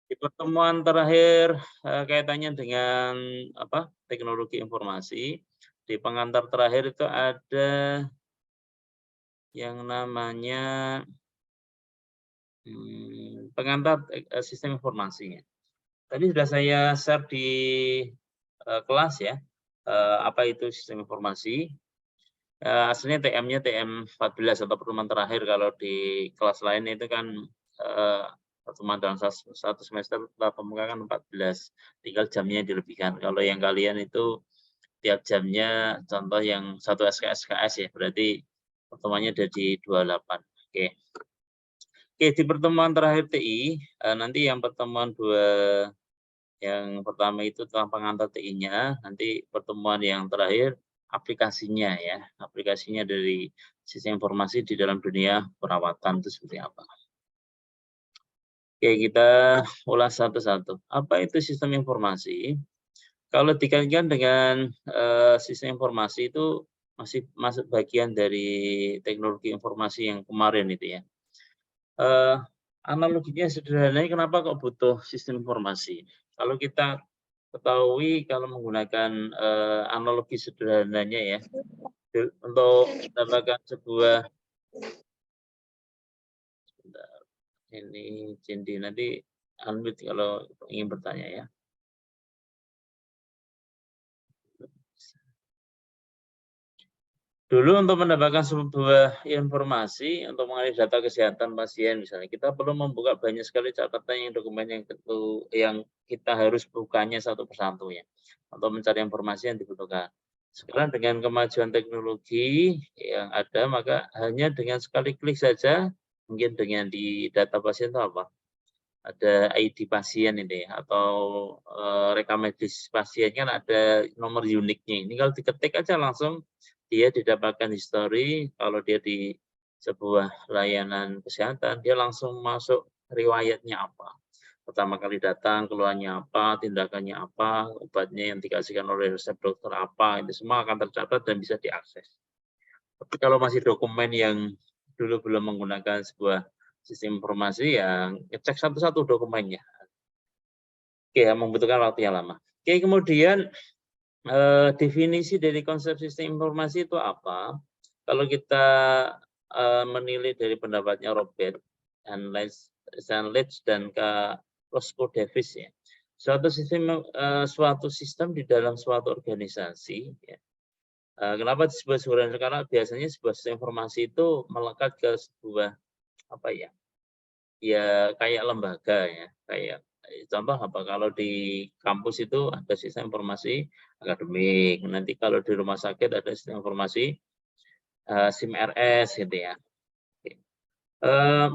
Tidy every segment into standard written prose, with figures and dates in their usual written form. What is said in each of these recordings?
Di pertemuan terakhir kaitannya dengan teknologi informasi, di pengantar terakhir itu ada yang namanya pengantar sistem informasi. Tadi sudah saya share di kelas ya, apa itu sistem informasi. Aslinya TM-nya TM 14 atau pertemuan terakhir, kalau di kelas lain itu kan pertemuan dalam satu semester tatap muka kan 14, tinggal jamnya dilebihkan. Kalau yang kalian itu tiap jamnya, contoh yang satu SKS ya, berarti pertemuannya ada di 28. Oke. Oke, di pertemuan terakhir TI, nanti yang pertemuan yang pertama itu tentang pengantar TI-nya, nanti pertemuan yang terakhir aplikasinya ya, aplikasinya dari sistem informasi di dalam dunia perawatan itu seperti apa. Oke, kita ulas satu-satu. Apa itu sistem informasi? Kalau dikaitkan dengan sistem informasi itu masih masuk bagian dari teknologi informasi yang kemarin itu ya. Analoginya sederhananya, kenapa kok butuh sistem informasi? Kalau kita ketahui, kalau menggunakan analogi sederhananya ya, untuk mendapatkan sebuah, sebentar, ini Cindy nanti unmute kalau ingin bertanya ya. Dulu untuk mendapatkan sebuah informasi untuk mengenai data kesehatan pasien misalnya, kita perlu membuka banyak sekali catatan dokumen yang kita harus bukanya satu persatu ya, untuk mencari informasi yang dibutuhkan. Sekarang dengan kemajuan teknologi yang ada, maka hanya dengan sekali klik saja, mungkin dengan di data pasien itu apa? Ada ID pasien ini atau rekam medis pasien kan ada nomor uniknya. Ini kalau diketik aja langsung dia didapatkan histori. Kalau dia di sebuah layanan kesehatan, dia langsung masuk riwayatnya apa. Pertama kali datang, keluhannya apa, tindakannya apa, obatnya yang dikasihkan oleh resep dokter apa, itu semua akan tercatat dan bisa diakses. Tapi kalau masih dokumen yang dulu belum menggunakan sebuah sistem informasi, yang ngecek satu-satu dokumennya. Oke, membutuhkan waktu yang lama. Oke, kemudian definisi dari konsep sistem informasi itu apa? Kalau kita menilai dari pendapatnya Robert Sandlitz dan Roscoe Davis ya, suatu sistem di dalam suatu organisasi ya. Kenapa disebut sebenarnya? Karena biasanya sebuah sistem informasi itu melekat ke sebuah apa ya? Ya kayak lembaga ya, kayak contoh apa, kalau di kampus itu ada sistem informasi akademik, nanti kalau di rumah sakit ada sistem informasi SIM-RS gitu ya.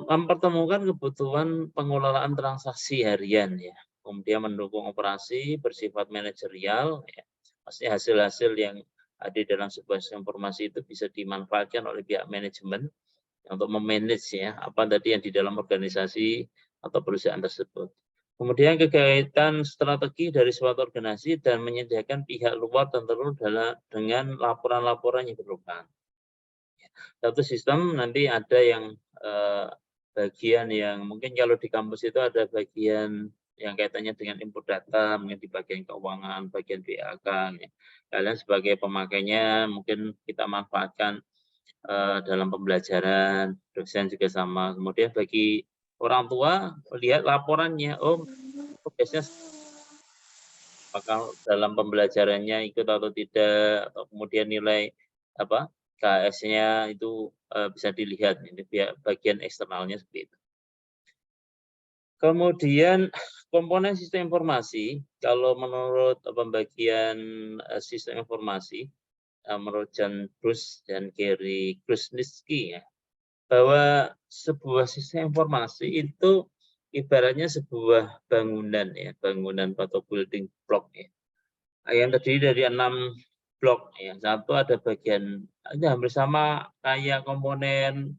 Mempertemukan kebutuhan pengelolaan transaksi harian ya, kemudian mendukung operasi bersifat manajerial ya. Pasti hasil-hasil yang ada dalam sebuah sistem informasi itu bisa dimanfaatkan oleh pihak manajemen untuk memanage ya apa tadi yang di dalam organisasi atau perusahaan tersebut. Kemudian kegiatan strategi dari suatu organisasi dan menyediakan pihak luar tertentu dengan laporan-laporan yang diperlukan. Satu sistem nanti ada yang bagian yang mungkin kalau di kampus itu ada bagian yang kaitannya dengan input data, mungkin di bagian keuangan, bagian BAK. Ya. Kalian sebagai pemakainya mungkin kita manfaatkan dalam pembelajaran, dosen juga sama. Kemudian bagi orang tua lihat laporannya, oh biasanya apakah dalam pembelajarannya ikut atau tidak, atau kemudian nilai apa KS-nya itu bisa dilihat, ini bagian eksternalnya seperti itu. Kemudian komponen sistem informasi, kalau menurut pembagian sistem informasi, menurut John Bruce dan Gary Krusnitsky ya, bahwa sebuah sistem informasi itu ibaratnya sebuah bangunan ya, bangunan atau building block ya, yang terdiri dari 6 blok ya. Satu ada bagian, ini hampir sama kayak komponen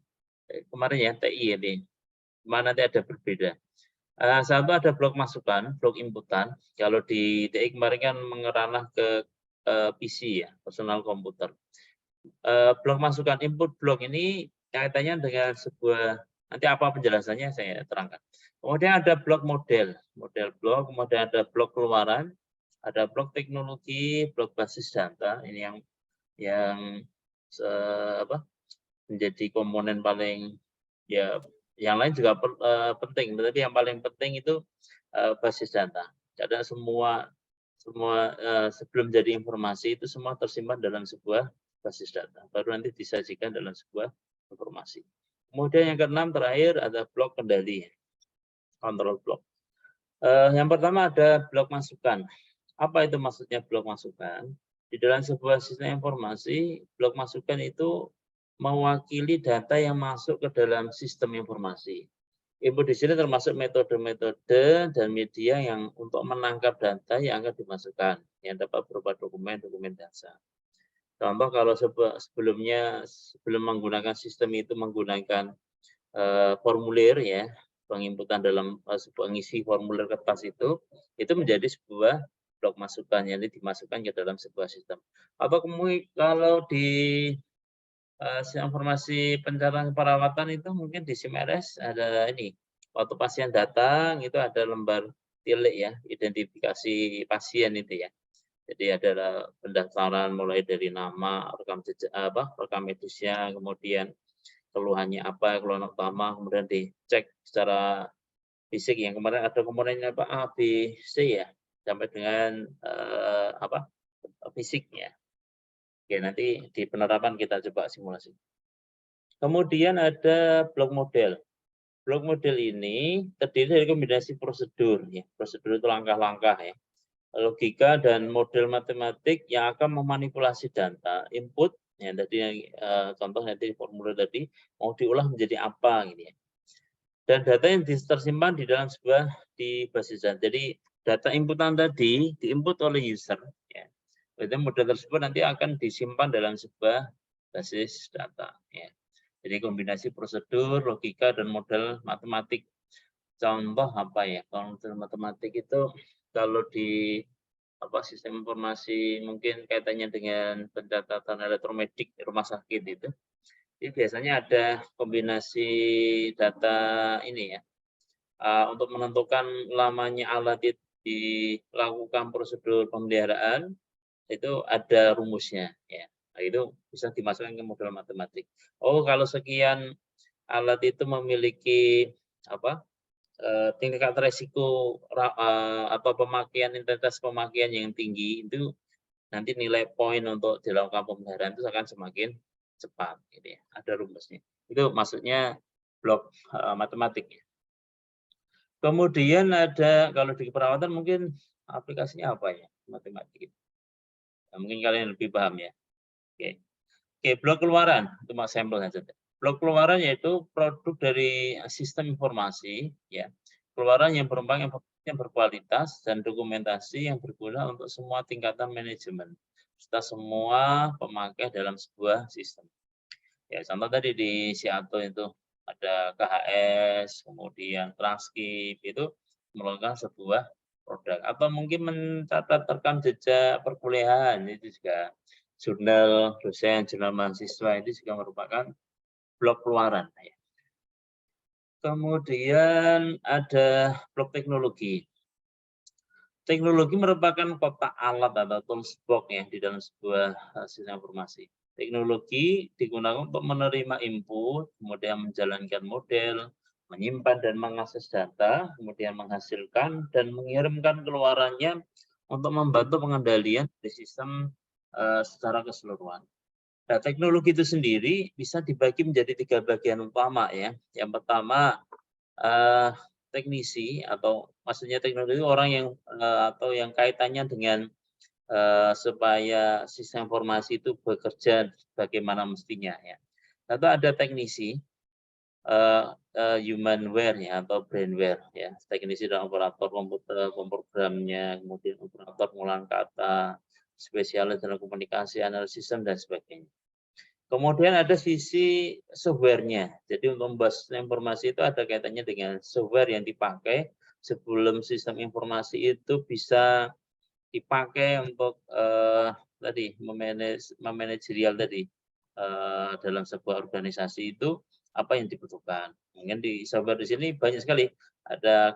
kemarin ya TI ini, mana nanti ada berbeda. Satu ada blok masukan, blok inputan. Kalau di TI kemarin kan mengeranah ke PC ya, personal komputer. Blok masukan input blok ini kaitannya dengan sebuah, nanti apa penjelasannya saya terangkan. Kemudian ada blok model blok, kemudian ada blok keluaran, ada blok teknologi, blok basis data. Ini yang menjadi komponen paling, ya yang lain juga penting, tetapi yang paling penting itu basis data. Karena semua sebelum jadi informasi itu semua tersimpan dalam sebuah basis data, baru nanti disajikan dalam sebuah informasi. Kemudian yang keenam terakhir ada blok kendali, control block. Yang pertama ada blok masukan. Apa itu maksudnya blok masukan? Di dalam sebuah sistem informasi, blok masukan itu mewakili data yang masuk ke dalam sistem informasi. Input di sini termasuk metode-metode dan media yang untuk menangkap data yang akan dimasukkan, yang dapat berupa dokumen data. Contoh kalau sebelum menggunakan sistem itu menggunakan formulir ya, penginputan dalam pengisi formulir kertas itu menjadi sebuah blok masukan yang dimasukkan ke dalam sebuah sistem. Atau kemudian kalau di informasi pencatatan perawatan itu mungkin di SIM-RS ada ini, waktu pasien datang itu ada lembar tilik ya, identifikasi pasien itu ya. Jadi ada pendaftaran mulai dari nama, rekam medisnya, kemudian keluhannya apa, keluhan utama, kemudian dicek secara fisik yang kemarin ada komponennya apa A, B, C ya, sampai dengan fisiknya. Oke, nanti di penerapan kita coba simulasi. Kemudian ada blok model. Blok model ini terdiri dari kombinasi prosedur ya. Prosedur itu langkah-langkah ya. Logika dan model matematik yang akan memanipulasi data input ya, tadi contoh nanti formulir tadi mau diolah menjadi apa gitu ya. Dan data yang tersimpan di dalam di basis data. Jadi data inputan tadi diinput oleh user ya. Berarti model tersebut nanti akan disimpan dalam sebuah basis data ya. Jadi kombinasi prosedur, logika dan model matematik. Contoh apa ya? Kalau model matematik itu kalau di sistem informasi mungkin kaitannya dengan pencatatan elektromedik rumah sakit itu. Jadi biasanya ada kombinasi data ini ya. Untuk menentukan lamanya alat itu dilakukan prosedur pemeliharaan itu ada rumusnya ya. Nah, itu bisa dimasukkan ke model matematik. Oh, kalau sekian alat itu memiliki tingkat resiko atau intensitas pemakaian yang tinggi, itu nanti nilai poin untuk dilakukan pemeliharaan itu akan semakin cepat gitu ya. Ada rumusnya. Itu maksudnya blok matematik ya. Kemudian ada kalau di perawatan mungkin aplikasinya apa ya matematik itu. Nah, mungkin kalian lebih paham ya. Oke. Oke, blok keluaran itu sampel saja. Blok keluaran yaitu produk dari sistem informasi ya. Keluaran yang berupa informasi yang berkualitas dan dokumentasi yang berguna untuk semua tingkatan manajemen serta semua pemakai dalam sebuah sistem. Ya, contoh tadi di Siato itu ada KHS, kemudian Transkrip itu melakukan sebuah produk atau mungkin mencatat rekam jejak perkuliahan itu juga jurnal dosen, jurnal mahasiswa itu juga merupakan blok keluaran. Ya. Kemudian ada blok teknologi. Teknologi merupakan kotak alat atau tools box ya di dalam sebuah sistem informasi. Teknologi digunakan untuk menerima input, kemudian menjalankan model, menyimpan dan mengakses data, kemudian menghasilkan dan mengirimkan keluarannya untuk membantu pengendalian di sistem secara keseluruhan. Nah, teknologi itu sendiri bisa dibagi menjadi 3 bagian utama ya. Yang pertama teknisi atau maksudnya teknologi orang yang atau yang kaitannya dengan supaya sistem informasi itu bekerja bagaimana mestinya ya. Lalu ada teknisi humanware ya atau brainware ya. Teknisi dan operator komputer, pemrogramnya, kemudian operator pengolahan kata, spesialis dalam komunikasi, analisis sistem dan sebagainya. Kemudian ada sisi software-nya. Jadi untuk membahas informasi itu ada kaitannya dengan software yang dipakai sebelum sistem informasi itu bisa dipakai untuk tadi memanajerial tadi dalam sebuah organisasi itu apa yang dibutuhkan. Mungkin di software di sini banyak sekali, ada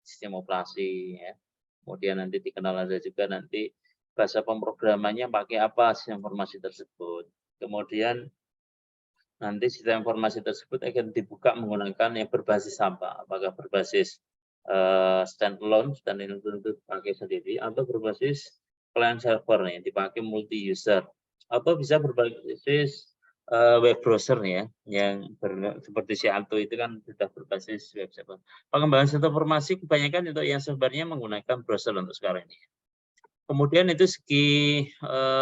sistem operasi ya. Kemudian nanti dikenal ada juga nanti bahasa pemrogramannya pakai apa sistem informasi tersebut. Kemudian nanti sistem informasi tersebut akan dibuka menggunakan yang berbasis apa? Apakah berbasis standalone itu pakai sendiri atau berbasis client server yang dipakai multi user atau bisa berbasis web browser ya yang seperti si Anto itu kan sudah berbasis web server. Pengembangan sistem informasi kebanyakan untuk yang sebenarnya menggunakan browser untuk sekarang ini. Kemudian itu segi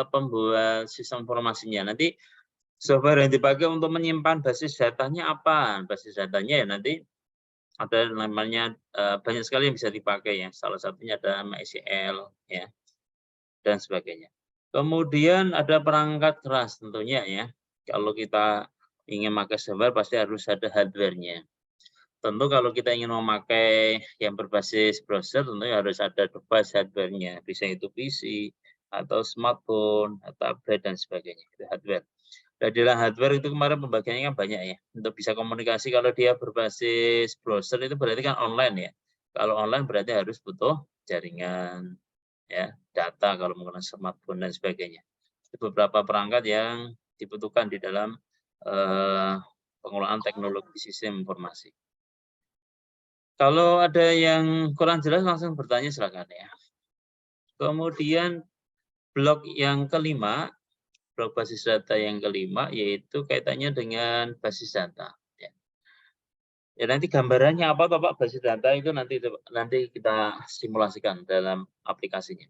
pembuat sistem informasinya. Nanti software yang dipakai untuk menyimpan basis datanya apa? Basis datanya ya nanti ada namanya banyak sekali yang bisa dipakai ya. Salah satunya ada MySQL ya dan sebagainya. Kemudian ada perangkat keras tentunya ya. Kalau kita ingin pakai software pasti harus ada hardware-nya. Tentu kalau kita ingin memakai yang berbasis browser tentunya harus ada device hardware-nya. Bisa itu PC atau smartphone, atau tablet dan sebagainya. Itu hardware. Dan di dalam hardware itu kemarin pembagiannya kan banyak ya. Untuk bisa komunikasi kalau dia berbasis browser itu berarti kan online ya. Kalau online berarti harus butuh jaringan, ya, data kalau menggunakan smartphone dan sebagainya. Itu beberapa perangkat yang dibutuhkan di dalam pengelolaan teknologi sistem informasi. Kalau ada yang kurang jelas langsung bertanya silakan ya. Kemudian blok yang kelima, blok basis data yang kelima yaitu kaitannya dengan basis data. Ya nanti gambarannya apa Pak basis data itu nanti kita simulasikan dalam aplikasinya.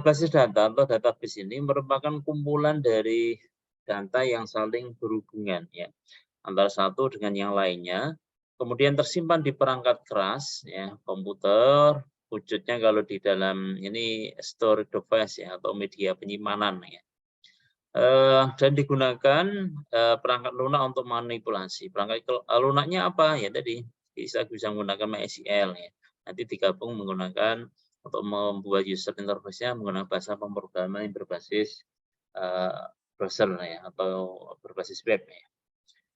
Basis data atau database ini merupakan kumpulan dari data yang saling berhubungan ya antara satu dengan yang lainnya. Kemudian tersimpan di perangkat keras ya komputer, wujudnya kalau di dalam ini storage device ya atau media penyimpanan ya. Dan digunakan perangkat lunak untuk manipulasi. Perangkat lunaknya apa ya tadi bisa menggunakan MySQL ya. Nanti digabung menggunakan untuk membuat user interface-nya menggunakan bahasa pemrograman yang berbasis browser ya atau berbasis web ya.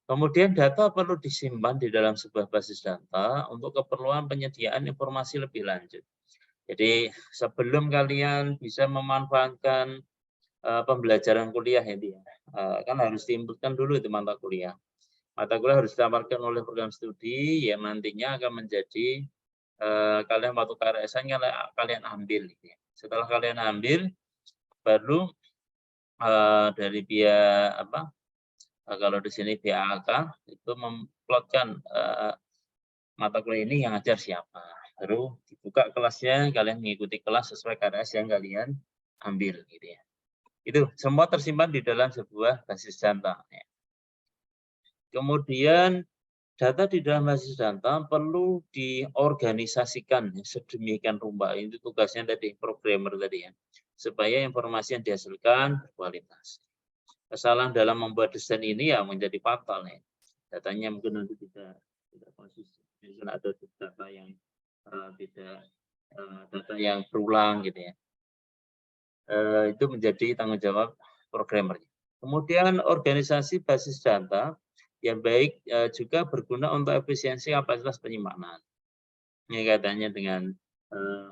Kemudian data perlu disimpan di dalam sebuah basis data untuk keperluan penyediaan informasi lebih lanjut. Jadi sebelum kalian bisa memanfaatkan pembelajaran kuliah ini kan harus diinputkan dulu itu mata kuliah. Mata kuliah harus ditawarkan oleh program studi yang nantinya akan menjadi kalian waktu KRS-an kalian ambil. Gitu ya. Setelah kalian ambil, baru dari pihak apa? Kalau di sini PAK itu memplotkan mata kuliah ini yang ngajar siapa. Baru dibuka kelasnya, kalian mengikuti kelas sesuai KRS yang kalian ambil. Gitu ya. Itu semua tersimpan di dalam sebuah basis data. Ya. Kemudian data di dalam basis data perlu diorganisasikan sedemikian rupa. Itu tugasnya tadi programmer tadi ya, supaya informasi yang dihasilkan berkualitas. Kesalahan dalam membuat desain ini ya menjadi fatal ya. Datanya mungkin nanti tidak konsisten. Mungkin ada data yang tidak data yang berulang gitu ya. Itu menjadi tanggung jawab programmer. Kemudian organisasi basis data yang baik juga berguna untuk efisiensi kapasitas penyimpanan. Ini kaitannya dengan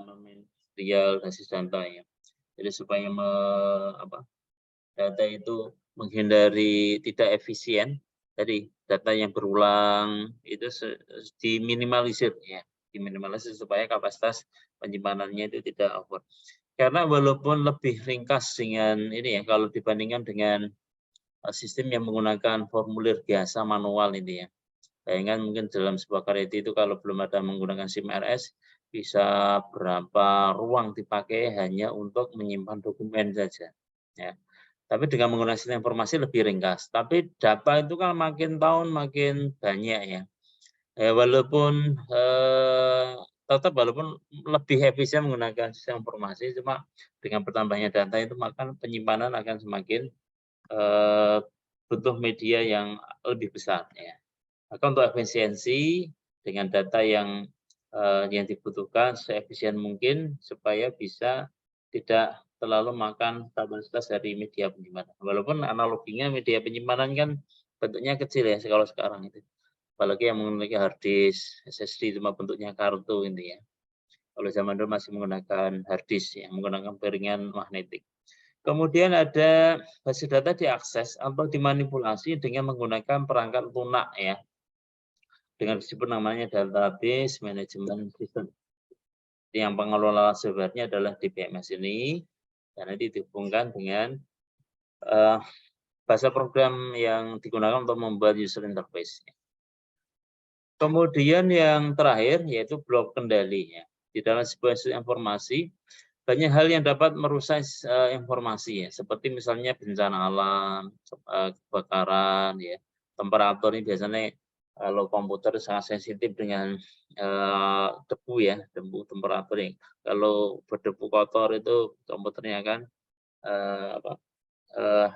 material basis data ya. Jadi supaya data itu menghindari tidak efisien, tadi data yang berulang itu diminimalisir ya, diminimalisir supaya kapasitas penyimpanannya itu tidak over. Karena walaupun lebih ringkas dengan ini ya, kalau dibandingkan dengan sistem yang menggunakan formulir biasa manual ini ya. Bayangkan mungkin dalam sebuah karya itu kalau belum ada menggunakan SIM RS, bisa berapa ruang dipakai hanya untuk menyimpan dokumen saja. Ya. Tapi dengan menggunakan sistem informasi lebih ringkas. Tapi data itu kan makin tahun makin banyak ya. Walaupun tetap walaupun lebih efisien menggunakan sistem informasi, cuma dengan bertambahnya data itu maka penyimpanan akan semakin butuh media yang lebih besar ya. Maka untuk efisiensi dengan data yang dibutuhkan seefisien mungkin supaya bisa tidak terlalu makan kapasitas dari media penyimpanan. Walaupun analoginya media penyimpanan kan bentuknya kecil ya kalau sekarang itu. Apalagi yang memiliki hard disk, SSD cuma bentuknya kartu ini ya. Kalau zaman dulu masih menggunakan hard disk ya, menggunakan piringan magnetik. Kemudian ada basis data diakses atau dimanipulasi dengan menggunakan perangkat lunak ya. Dengan disebut namanya database management system. Yang pengelola software-nya adalah DBMS ini, dan nanti dihubungkan dengan bahasa program yang digunakan untuk membuat user interface. Kemudian yang terakhir yaitu blok kendali ya. Di dalam sebuah sistem informasi banyak hal yang dapat merusak informasi ya, seperti misalnya bencana alam, kebakaran ya, temperatur ini biasanya kalau komputer sangat sensitif dengan debu ya, debu temperatur yang kalau berdebu kotor itu komputernya akan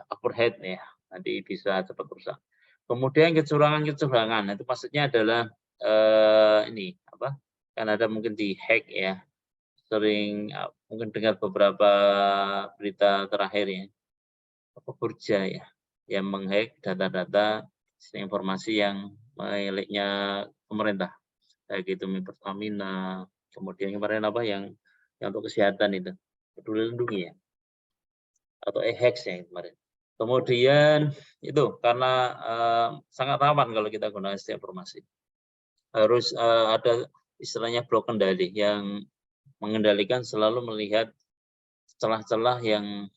overheat ya, nanti bisa cepat rusak. Kemudian kecurangan-kecurangan itu maksudnya adalah ini apa? Kan ada mungkin di hack ya, sering mungkin dengar beberapa berita terakhir ya, Burja ya, yang menghack data-data informasi yang miliknya pemerintah, kayak gitu Pertamina, kemudian kemarin apa yang untuk kesehatan itu, Peduli Lindungi ya, atau e-hex ya kemarin. Kemudian itu karena sangat rawan kalau kita gunakan sistem informasi, harus ada istilahnya blok kendali yang mengendalikan selalu melihat celah-celah yang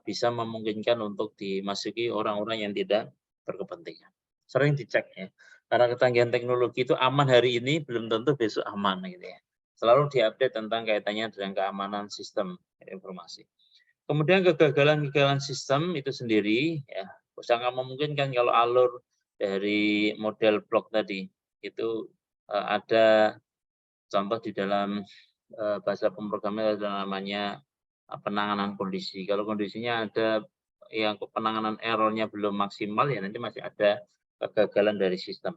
bisa memungkinkan untuk dimasuki orang-orang yang tidak berkepentingan. Sering dicek ya, karena ketanggihan teknologi itu aman hari ini belum tentu besok aman gitu ya. Selalu diupdate tentang kaitannya dengan keamanan sistem informasi. Kemudian kegagalan-kegagalan sistem itu sendiri ya sangat memungkinkan kalau alur dari model blok tadi itu ada contoh di dalam bahasa pemrograman ada namanya penanganan kondisi. Kalau kondisinya ada yang penanganan errornya belum maksimal ya nanti masih ada kegagalan dari sistem.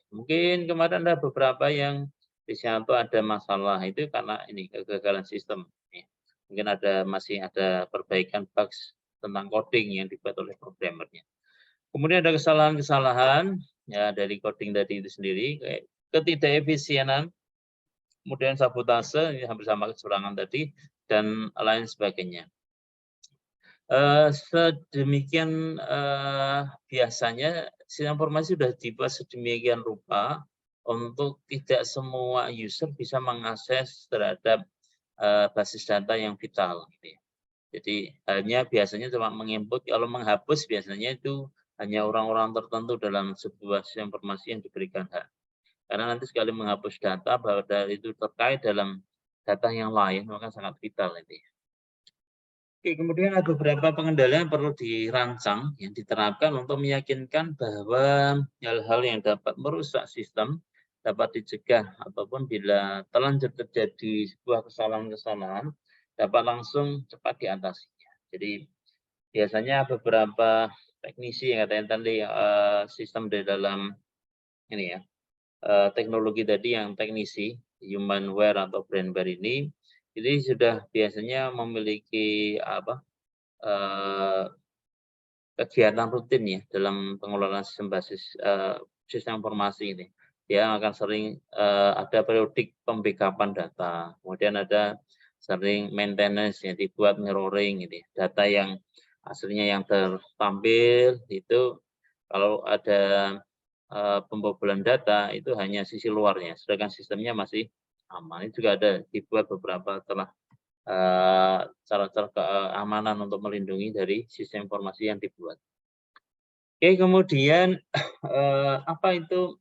Mungkin kemarin ada beberapa yang di Sianto ada masalah itu karena ini kegagalan sistem. Ya. Mungkin masih ada perbaikan bugs tentang coding yang dibuat oleh programmernya. Kemudian ada kesalahan-kesalahan ya dari coding tadi itu sendiri, kayak ketidakefisienan, kemudian sabotase, ini hampir sama kecurangan tadi, dan lain sebagainya. Sedemikian biasanya sistem informasi sudah dibuat sedemikian rupa untuk tidak semua user bisa mengakses terhadap basis data yang vital. Gitu ya. Jadi hanya biasanya cuma menginput, kalau menghapus biasanya itu hanya orang-orang tertentu dalam sebuah sistem informasi yang diberikan hak. Karena nanti sekali menghapus data bahwa itu terkait dalam data yang lain maka sangat vital itu ya. Oke, kemudian ada beberapa pengendalian yang perlu dirancang yang diterapkan untuk meyakinkan bahwa hal-hal yang dapat merusak sistem dapat dicegah ataupun bila terlanjur terjadi sebuah kesalahan-kesalahan dapat langsung cepat diatasinya. Jadi biasanya beberapa teknisi yang katanya tadi sistem di dalam ini ya teknologi tadi yang teknisi humanware atau brandware ini sudah biasanya memiliki kegiatan rutin ya dalam pengelolaan sistem basis sistem informasi ini. Dia akan sering ada periodik pembackupan data, kemudian ada sering maintenance yang dibuat mirroring gitu ya. Data yang aslinya yang tertampil itu kalau ada pembobolan data itu hanya sisi luarnya, sedangkan sistemnya masih aman. Ini juga ada dibuat beberapa cara-cara keamanan untuk melindungi dari sistem informasi yang dibuat. Oke, kemudian apa itu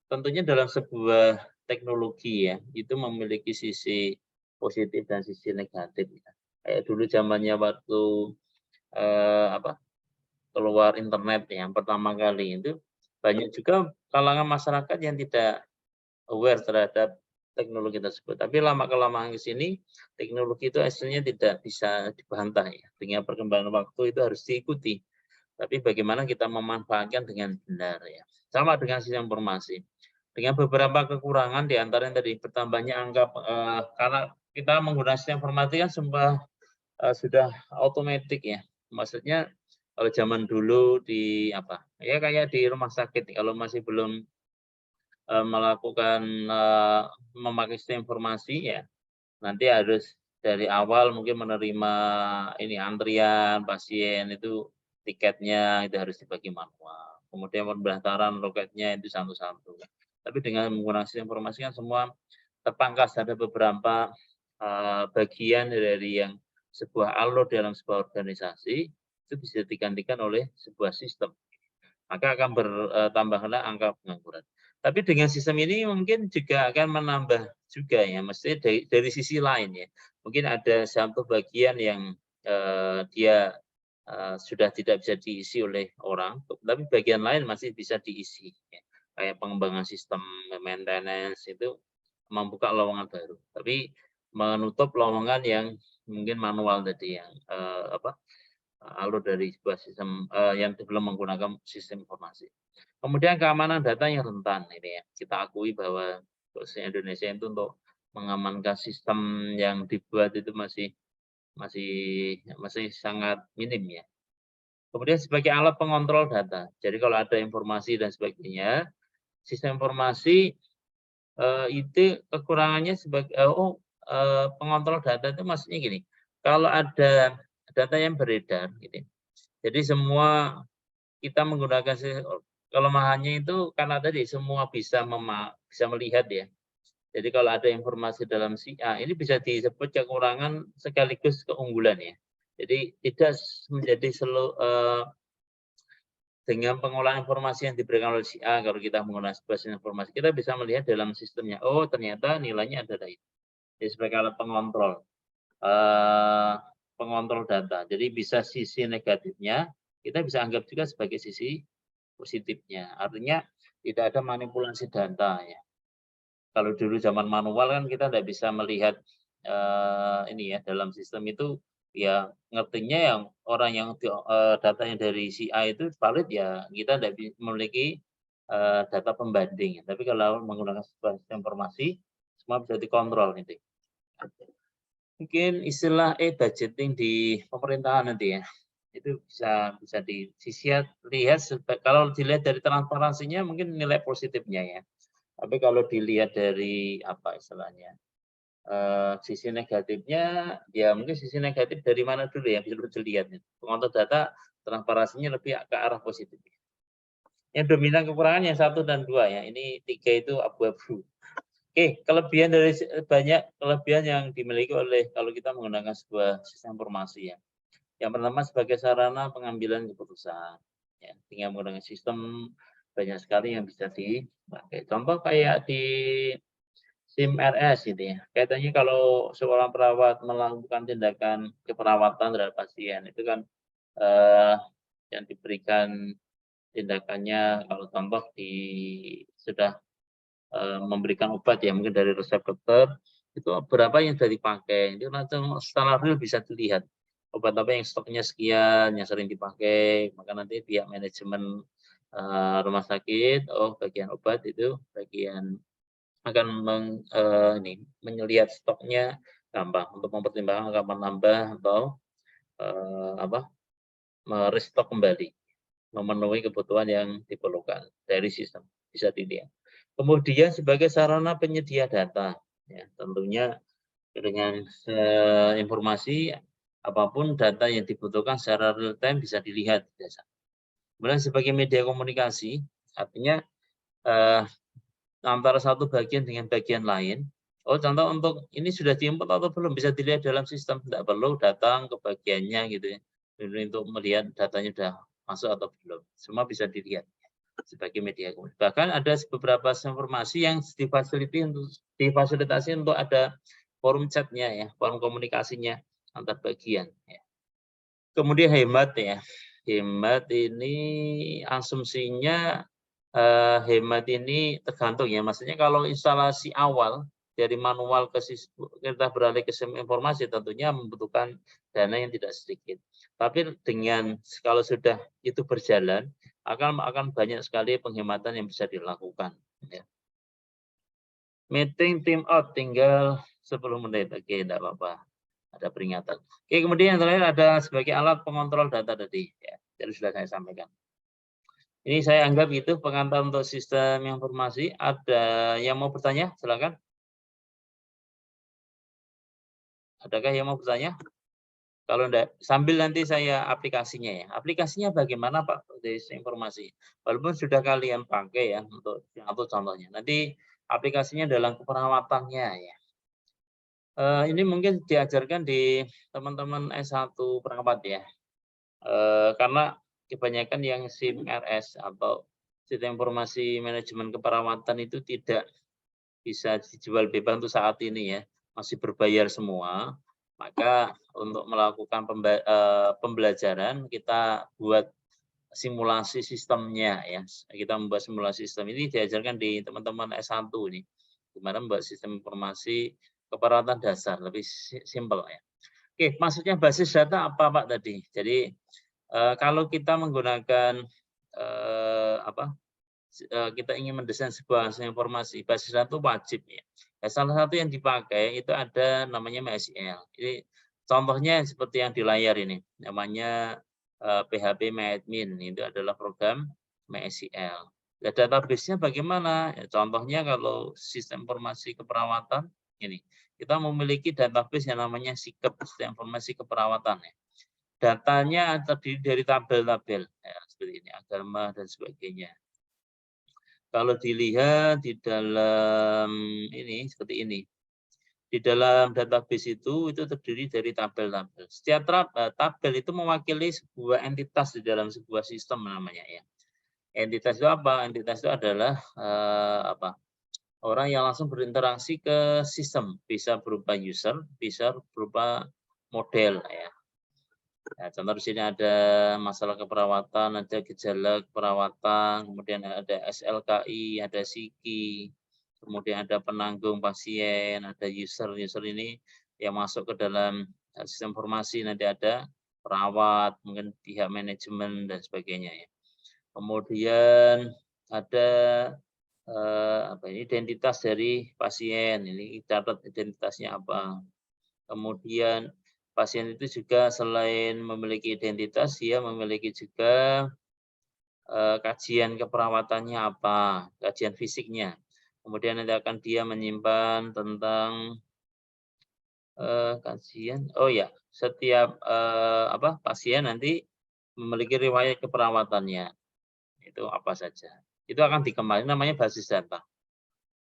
tentunya dalam sebuah teknologi ya, itu memiliki sisi positif dan sisi negatif ya. Kayak dulu zamannya waktu keluar internet yang pertama kali itu banyak juga kalangan masyarakat yang tidak aware terhadap teknologi tersebut. Tapi lama-kelamaan ke sini teknologi itu hasilnya tidak bisa dibantah ya. Dengan perkembangan waktu itu harus diikuti. Tapi bagaimana kita memanfaatkan dengan benar ya. Sama dengan sistem informasi. Dengan beberapa kekurangan di antara yang tadi bertambahnya angka karena kita menggunakan sistem informasi kan sudah otomatis ya. Maksudnya Kalau zaman dulu di apa, ya kayak di rumah sakit kalau masih belum, melakukan, memakai sistem informasi ya, nanti harus dari awal mungkin menerima ini antrian pasien itu tiketnya itu harus dibagi manual. Kemudian pendaftaran loketnya itu satu-satu. Tapi dengan menggunakan sistem informasi kan semua terpangkas, ada beberapa, bagian dari yang sebuah alur dalam sebuah organisasi, itu bisa digantikan oleh sebuah sistem. Maka akan bertambahlah angka pengangguran. Tapi dengan sistem ini mungkin juga akan menambah juga ya, mesti dari sisi lain ya. Mungkin ada satu bagian yang, dia, sudah tidak bisa diisi oleh orang, tapi bagian lain masih bisa diisi ya. Kayak pengembangan sistem maintenance itu membuka lowongan baru, tapi menutup lowongan yang mungkin manual tadi yang, apa, alur dari sebuah sistem, yang belum menggunakan sistem informasi. Kemudian keamanan data yang rentan ini ya, kita akui bahwa Indonesia itu untuk mengamankan sistem yang dibuat itu masih masih sangat minim ya. Kemudian sebagai alat pengontrol data, jadi kalau ada informasi dan sebagainya, sistem informasi, itu kekurangannya sebagai pengontrol data itu maksudnya gini, kalau ada data yang beredar gitu, jadi semua kita menggunakan kelemahannya itu karena tadi semua bisa melihat ya. Jadi kalau ada informasi dalam si A, ini bisa disebut kekurangan sekaligus keunggulan ya. Jadi tidak menjadi dengan pengolahan informasi yang diberikan oleh si A, kalau kita menggunakan sebuah sistem informasi, kita bisa melihat dalam sistemnya, oh ternyata nilainya ada dari itu. Jadi sebagai alat pengontrol, pengontrol data. Jadi bisa sisi negatifnya, kita bisa anggap juga sebagai sisi positifnya. Artinya tidak ada manipulasi data ya. Kalau dulu zaman manual kan kita tidak bisa melihat, ini ya dalam sistem itu ya ngertinya yang orang yang datanya dari si A itu valid ya kita tidak memiliki, data pembanding. Tapi kalau menggunakan sebuah sistem informasi semua bisa dikontrol gitu. Mungkin istilah budgeting di pemerintahan nanti ya. Itu bisa lihat kalau dilihat dari transparansinya mungkin nilai positifnya ya. Tapi kalau dilihat dari apa istilahnya, sisi negatifnya, ya mungkin sisi negatif dari mana dulu ya, bisa dilihat. Pengontrol data transparansinya lebih ke arah positif. Yang dominan kekurangan yang 1 dan 2 ya, ini 3 itu abu-abu. Oke, kelebihan dari banyak kelebihan yang dimiliki oleh kalau kita menggunakan sebuah sistem informasi ya. Yang pertama sebagai sarana pengambilan keputusan. Ya, dengan menggunakan sistem banyak sekali yang bisa dipakai. Contoh kayak di SIM RS gitu ya. Kaitannya kalau seorang perawat melakukan tindakan keperawatan terhadap pasien itu kan yang diberikan tindakannya kalau contoh sudah memberikan obat ya mungkin dari resep dokter itu berapa yang sudah dipakai itu langsung secara real bisa dilihat obat apa yang stoknya sekian yang sering dipakai maka nanti pihak manajemen rumah sakit bagian obat itu bagian akan menyelihat stoknya gampang untuk mempertimbangkan akan menambah atau apa merestock kembali memenuhi kebutuhan yang diperlukan dari sistem bisa dilihat. Kemudian sebagai sarana penyedia data, ya, tentunya dengan informasi apapun data yang dibutuhkan secara real time bisa dilihat. Kemudian sebagai media komunikasi, artinya antara satu bagian dengan bagian lain. Oh, contoh untuk ini sudah diinput atau belum bisa dilihat dalam sistem, tidak perlu datang ke bagiannya gitu ya, untuk melihat datanya sudah masuk atau belum. Semua bisa dilihat sebagai media komunikasi. Bahkan ada beberapa informasi yang difasilitasi untuk ada forum chatnya ya, forum komunikasinya antar bagian. Ya. Kemudian hemat ya, hemat ini asumsinya hemat ini tergantung ya, maksudnya kalau instalasi awal dari manual kita beralih ke sistem informasi tentunya membutuhkan dana yang tidak sedikit. Tapi dengan kalau sudah itu berjalan akan banyak sekali penghematan yang bisa dilakukan. Ya. Meeting team out tinggal 10 menit, oke, tidak apa-apa. ada peringatan. Oke, kemudian yang terakhir ada sebagai alat pengontrol data tadi, ya, jadi sudah saya sampaikan. Ini saya anggap itu pengantar untuk sistem informasi. Ada yang mau bertanya? Silakan. Adakah yang mau bertanya? Kalau enggak, sambil nanti saya aplikasinya ya. Aplikasinya bagaimana Pak dari sistem informasi? Walaupun sudah kalian pakai ya untuk satu contohnya. Nanti aplikasinya dalam keperawatannya ya. Ini mungkin diajarkan di teman-teman S1 perawat ya. Karena kebanyakan yang SIM RS atau sistem informasi manajemen keperawatan itu tidak bisa dijual bebas untuk saat ini ya, masih berbayar semua. Maka untuk melakukan pembelajaran kita buat simulasi sistemnya ya. Kita membuat simulasi sistem ini diajarkan di teman-teman S1 ini. Gimana membuat sistem informasi keperawatan dasar, lebih simpel ya. Oke, maksudnya basis data apa Pak tadi? Jadi kalau kita menggunakan kita ingin mendesain sebuah informasi, basis data wajib ya. Salah satu yang dipakai itu ada namanya MySQL. Ini contohnya seperti yang di layar ini, namanya PHP MyAdmin. Itu adalah program MySQL. Ya, database-nya bagaimana? Ya, contohnya kalau sistem informasi keperawatan ini, kita memiliki database yang namanya SIKEP, sistem informasi keperawatan ya. Datanya terdiri dari tabel-tabel ya, seperti ini, agama dan sebagainya. Kalau dilihat di dalam ini seperti ini. Di dalam database itu terdiri dari tabel-tabel. Setiap tabel itu mewakili sebuah entitas di dalam sebuah sistem namanya ya. Entitas itu apa? Entitas itu adalah orang yang langsung berinteraksi ke sistem, bisa berupa user, bisa berupa model ya. Nah, contoh di sini ada masalah keperawatan, ada gejala keperawatan, kemudian ada SLKI, ada SIKI, kemudian ada penanggung pasien, ada user. User ini yang masuk ke dalam sistem informasi, nanti ada perawat, mungkin pihak manajemen dan sebagainya ya. Kemudian ada identitas dari pasien, ini catat identitasnya apa. Kemudian pasien itu juga selain memiliki identitas, dia memiliki juga kajian keperawatannya apa, kajian fisiknya. Kemudian nanti akan dia menyimpan tentang kajian. Oh ya, setiap pasien nanti memiliki riwayat keperawatannya. Itu apa saja. Itu akan dikembangkan namanya basis data.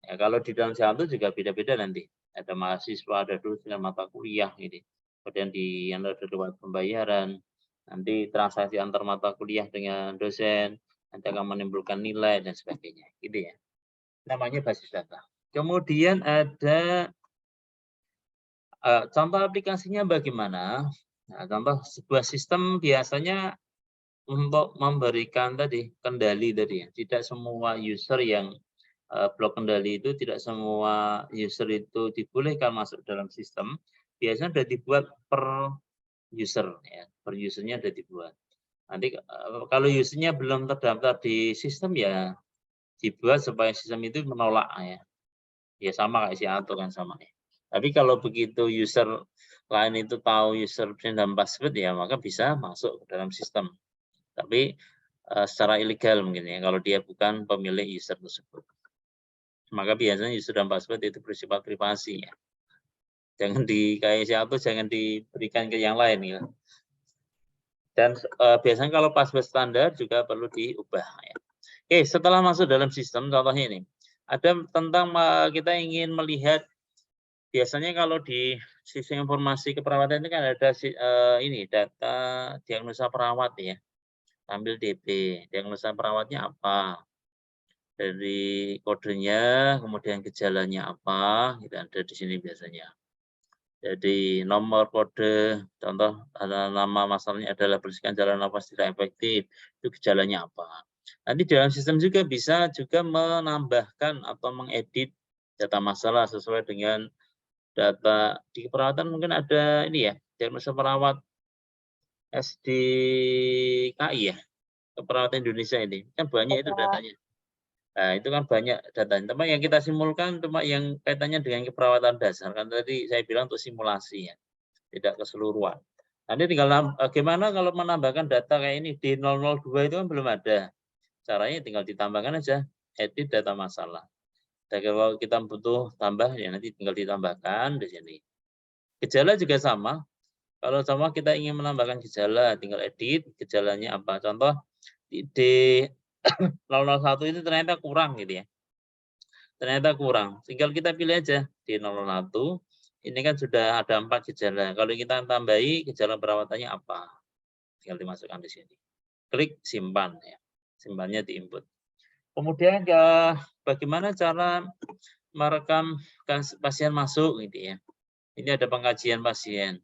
Ya, kalau di dalam satu juga beda-beda nanti. Ada mahasiswa, ada dosen, mata kuliah ini. Kemudian yang ada riwayat pembayaran, nanti transaksi antar mata kuliah dengan dosen, nanti akan menimbulkan nilai dan sebagainya. Gitu ya. Namanya basis data. Kemudian ada contoh aplikasinya bagaimana? Nah, contoh sebuah sistem biasanya untuk memberikan tadi kendali tadi ya. Tidak semua user yang blok kendali itu tidak semua user itu dibolehkan masuk dalam sistem. Biasanya sudah dibuat per user ya, per usernya sudah dibuat. Nanti kalau usernya belum terdaftar di sistem ya dibuat supaya sistem itu menolak ya. Ya sama kayak si Ato kan sama ya. Tapi kalau begitu user lain itu tahu user dan password ya maka bisa masuk ke dalam sistem. Tapi secara ilegal mungkin ya kalau dia bukan pemilik user tersebut. Maka biasanya user dan password itu bersifat privasi ya. Jangan jangan diberikan ke yang lain ya. Dan biasanya kalau password standar juga perlu diubah ya. Oke, setelah masuk dalam sistem contohnya ini. Ada tentang kita ingin melihat biasanya kalau di sistem informasi keperawatan ini kan ada data diagnosa perawat ya. Ambil DB, diagnosa perawatnya apa? Dari kodenya, kemudian gejalanya apa, itu ada di sini biasanya. Jadi nomor kode, contoh nama masalahnya adalah bersihkan jalan nafas tidak efektif, itu gejalanya apa. Nanti dalam sistem juga bisa juga menambahkan atau mengedit data masalah sesuai dengan data di keperawatan mungkin ada ini ya, diagnosa perawat SDKI ya, keperawatan Indonesia ini, kan banyak itu datanya. Nah, itu kan banyak datanya. Cuma yang kita simulkan cuma yang kaitannya dengan keperawatan dasar. Kan tadi saya bilang untuk simulasi ya. tidak keseluruhan. Nanti tinggal gimana kalau menambahkan data kayak ini D002 itu kan belum ada. Caranya tinggal ditambahkan aja edit data masalah. Dan kalau kita butuh tambah ya nanti tinggal ditambahkan di sini. Gejala juga sama. Kalau sama kita ingin menambahkan gejala, tinggal edit gejalanya apa. Contoh di D001 itu ternyata kurang gitu ya. Ternyata kurang. Tinggal kita pilih aja D001. Ini kan sudah ada 4 gejala. Kalau kita tambahi gejala perawatannya apa? Tinggal dimasukkan di sini. Klik simpan ya. Simpannya di input. Kemudian bagaimana cara merekam pasien masuk gitu ya. Ini ada pengkajian pasien.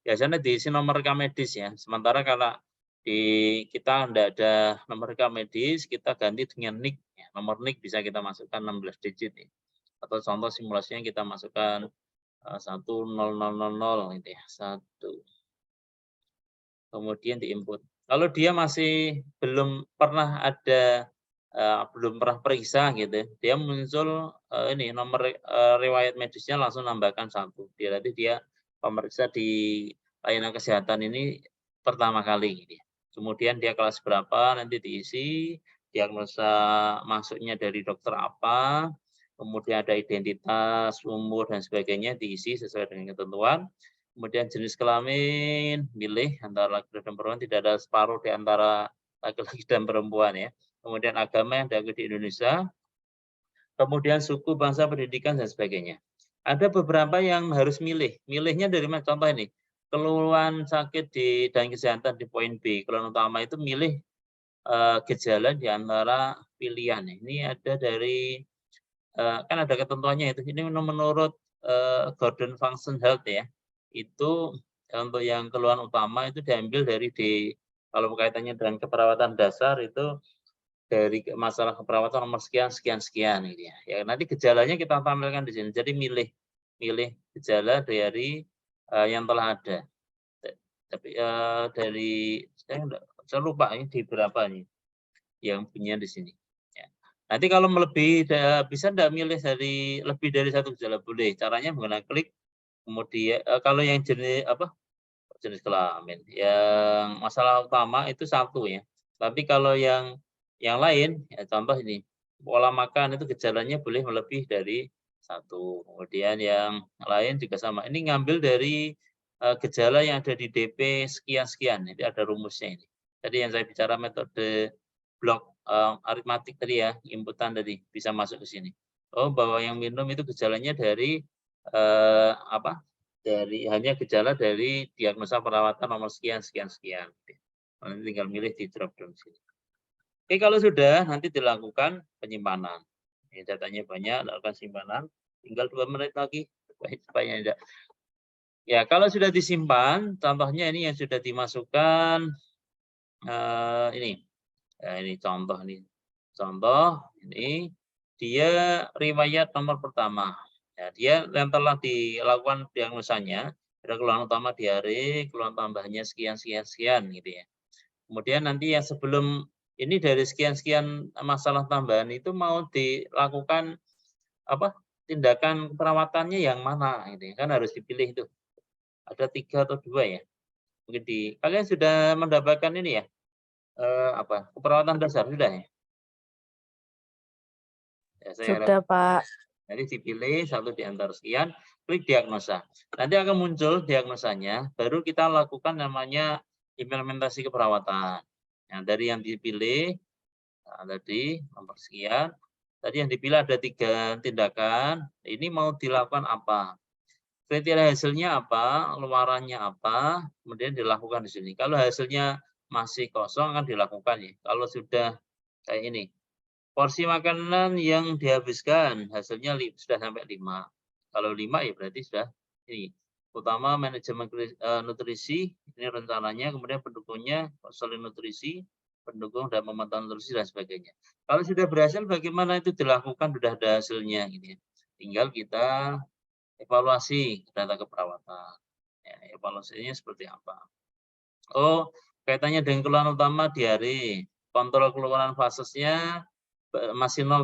Biasanya diisi nomor rekam medis ya. Sementara kalau kita tidak ada nomor rekam medis, kita ganti dengan NIK. Ya. Nomor NIK bisa kita masukkan 16 digit. Ya. Atau contoh simulasinya kita masukkan 10000 gitu ya. 1. Kemudian di input. Kalau dia masih belum pernah ada belum pernah periksa gitu, dia muncul ini nomor riwayat medisnya langsung nambahkan 1. Berarti dia pemeriksa di layanan kesehatan ini pertama kali gitu ya. Kemudian dia kelas berapa nanti diisi, diagnosa masuknya dari dokter apa, kemudian ada identitas, umur dan sebagainya diisi sesuai dengan ketentuan. Kemudian jenis kelamin, pilih antara laki dan perempuan, tidak ada separuh di antara laki-laki dan perempuan ya. Kemudian agama yang diakui di Indonesia, kemudian suku, bangsa, pendidikan, dan sebagainya. Ada beberapa yang harus milih. Milihnya dari mana? Contoh ini, keluhan sakit dan kesehatan di poin B, keluhan utama itu milih gejala di antara pilihan. Ini ada dari, kan ada ketentuannya itu. Ini menurut Gordon Function Health ya. Itu untuk yang keluhan utama itu diambil dari kalau berkaitannya dengan keperawatan dasar itu dari masalah keperawatan nomor sekian sekian sekian gitu ya. Ya nanti gejalanya kita tampilkan di sini. Jadi milih gejala dari yang telah ada. Tapi dari saya lupa ini di berapa nih yang punya di sini. Ya. Nanti kalau bisa enggak milih dari lebih dari 1 gejala boleh. Caranya menggunakan klik. Kemudian kalau yang jenis kelamin, yang masalah utama itu 1 ya. Tapi kalau yang lain, ya contoh ini, pola makan itu gejalanya boleh lebih dari 1. Kemudian yang lain juga sama. Ini ngambil dari gejala yang ada di DP sekian-sekian. Jadi ada rumusnya ini. Tadi yang saya bicara metode blok aritmatik tadi ya, inputan tadi bisa masuk ke sini. Oh, bahwa yang minum itu gejalanya dari hanya gejala dari diagnosa perawatan nomor sekian sekian sekian. Nanti tinggal milih di drop down sini. Oke, kalau sudah nanti dilakukan penyimpanan. Ini datanya banyak, lakukan simpanan. Tinggal 2 menit lagi supaya tidak. Ya, kalau sudah disimpan, contohnya ini yang sudah dimasukkan ini. Ya, ini contoh nih. Contoh ini dia riwayat nomor pertama. Ya, dia yang telah dilakukan diagnosanya, ada keluhan utama diare, keluhan tambahnya sekian sekian sekian gitu ya. Kemudian nanti yang sebelum ini dari sekian-sekian masalah tambahan itu mau dilakukan tindakan perawatannya yang mana gitu ya. Kan harus dipilih itu. Ada 3 atau 2 ya. Mungkin kalian sudah mendapatkan ini ya. Keperawatan dasar sudah ya? Ya Sudah, Pak. Jadi dipilih 1 di antara sekian, klik diagnosa. Nanti akan muncul diagnosanya, baru kita lakukan namanya implementasi keperawatan. Nah, dari yang dipilih, tadi nomor sekian, tadi yang dipilih ada 3 tindakan, ini mau dilakukan apa? Kriteria hasilnya apa, luarannya apa, kemudian dilakukan di sini. Kalau hasilnya masih kosong akan dilakukan ya. Kalau sudah kayak ini, porsi makanan yang dihabiskan hasilnya sudah sampai 5. Kalau 5 ya berarti sudah ini. Utama manajemen nutrisi, ini rencananya, kemudian pendukungnya, konseling nutrisi, pendukung dan pemantauan nutrisi dan sebagainya. Kalau sudah berhasil bagaimana itu dilakukan, sudah ada hasilnya gitu ya. Tinggal kita evaluasi data keperawatan. Ya, evaluasinya seperti apa. Oh, kaitannya dengan keluhan utama diare. Kontrol keluaran fasesnya masih 0